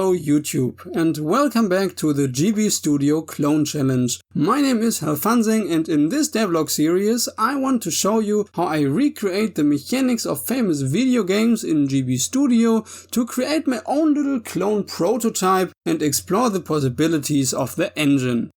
Hello YouTube and welcome back to the GB Studio Clone Challenge. My name is Halfansing and in this devlog series I want to show you how I recreate the mechanics of famous video games in GB Studio to create my own little clone prototype and explore the possibilities of the engine.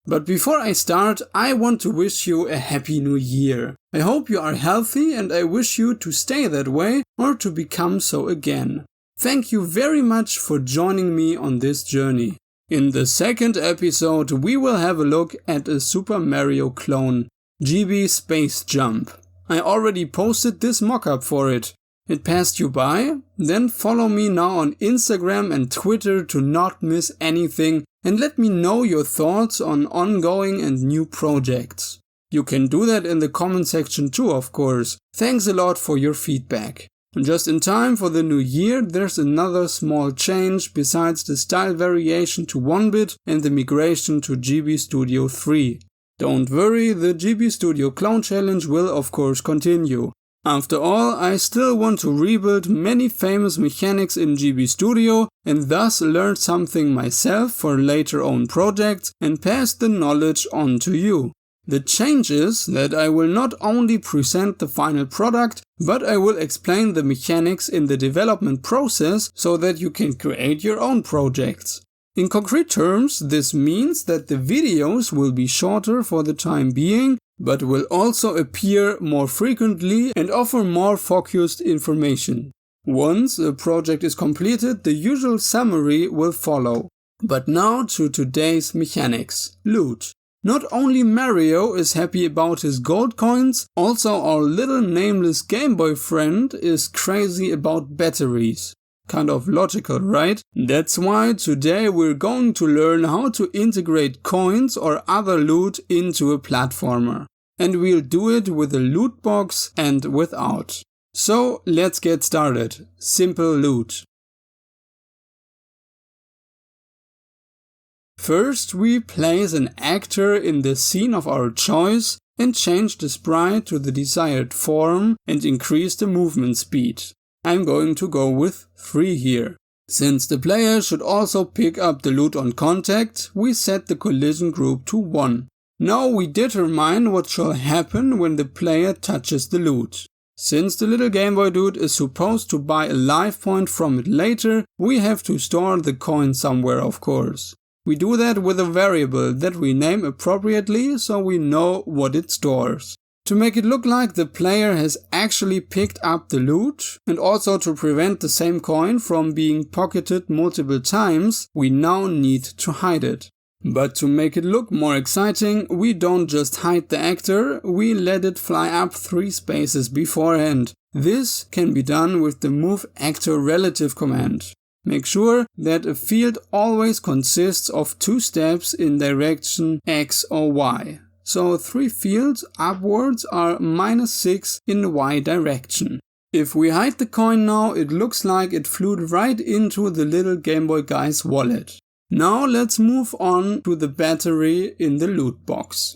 But before I start, I want to wish you a happy new year. I hope you are healthy and I wish you to stay that way or to become so again. Thank you very much for joining me on this journey. In the second episode we will have a look at a Super Mario clone, GB Space Jump. I already posted this mockup for it. It passed you by? Then follow me now on Instagram and Twitter to not miss anything and let me know your thoughts on ongoing and new projects. You can do that in the comment section too, of course. Thanks a lot for your feedback. And just in time for the new year, there's another small change besides the style variation to 1-bit and the migration to GB Studio 3. Don't worry, the GB Studio Clone Challenge will of course continue. After all, I still want to rebuild many famous mechanics in GB Studio and thus learn something myself for later own projects and pass the knowledge on to you. The change is that I will not only present the final product, but I will explain the mechanics in the development process so that you can create your own projects. In concrete terms, this means that the videos will be shorter for the time being, but will also appear more frequently and offer more focused information. Once a project is completed, the usual summary will follow. But now to today's mechanics. Loot. Not only Mario is happy about his gold coins, also our little nameless Game Boy friend is crazy about batteries. Kind of logical, right? That's why today we're going to learn how to integrate coins or other loot into a platformer. And we'll do it with a loot box and without. So let's get started. Simple loot. First we place an actor in the scene of our choice and change the sprite to the desired form and increase the movement speed. I'm going to go with 3 here. Since the player should also pick up the loot on contact, we set the collision group to 1. Now we determine what shall happen when the player touches the loot. Since the little Game Boy dude is supposed to buy a life point from it later, we have to store the coin somewhere, of course. We do that with a variable that we name appropriately so we know what it stores. To make it look like the player has actually picked up the loot, and also to prevent the same coin from being pocketed multiple times, we now need to hide it. But to make it look more exciting, we don't just hide the actor, we let it fly up 3 spaces beforehand. This can be done with the move actor relative command. Make sure that a field always consists of 2 steps in direction X or Y. So 3 fields upwards are -6 in Y direction. If we hide the coin now, it looks like it flew right into the little Game Boy guy's wallet. Now let's move on to the battery in the loot box.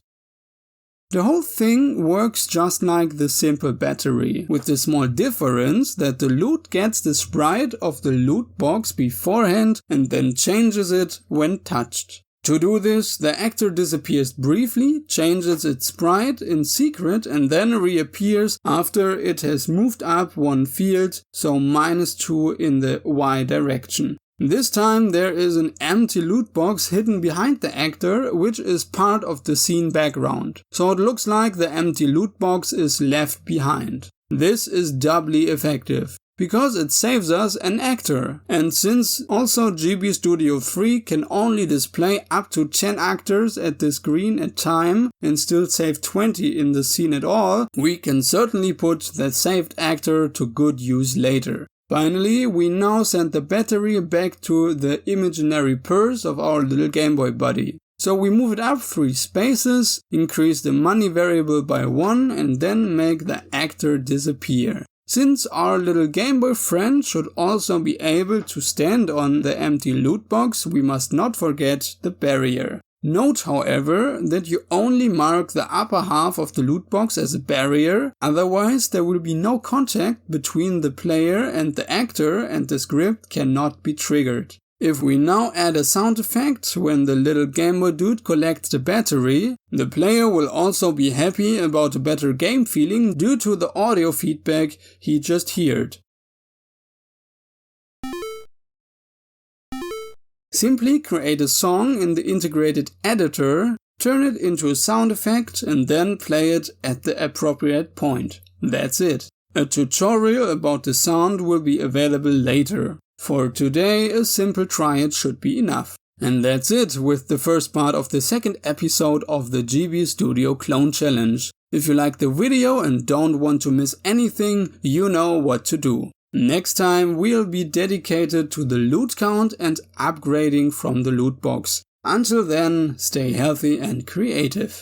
The whole thing works just like the simple battery, with the small difference that the loot gets the sprite of the loot box beforehand and then changes it when touched. To do this, the actor disappears briefly, changes its sprite in secret and then reappears after it has moved up 1 field, so -2 in the Y direction. This time there is an empty loot box hidden behind the actor, which is part of the scene background. So it looks like the empty loot box is left behind. This is doubly effective, because it saves us an actor. And since also GB Studio 3 can only display up to 10 actors at the screen at time and still save 20 in the scene at all, we can certainly put that saved actor to good use later. Finally, we now send the battery back to the imaginary purse of our little Game Boy buddy. So we move it up 3 spaces, increase the money variable by 1 and then make the actor disappear. Since our little Game Boy friend should also be able to stand on the empty loot box, we must not forget the barrier. Note, however, that you only mark the upper half of the loot box as a barrier, otherwise there will be no contact between the player and the actor and the script cannot be triggered. If we now add a sound effect when the little Game Boy dude collects the battery, the player will also be happy about a better game feeling due to the audio feedback he just heard. Simply create a song in the integrated editor, turn it into a sound effect and then play it at the appropriate point. That's it. A tutorial about the sound will be available later. For today, a simple try it should be enough. And that's it with the first part of the second episode of the GB Studio Clone Challenge. If you like the video and don't want to miss anything, you know what to do. Next time we'll be dedicated to the loot count and upgrading from the loot box. Until then, stay healthy and creative.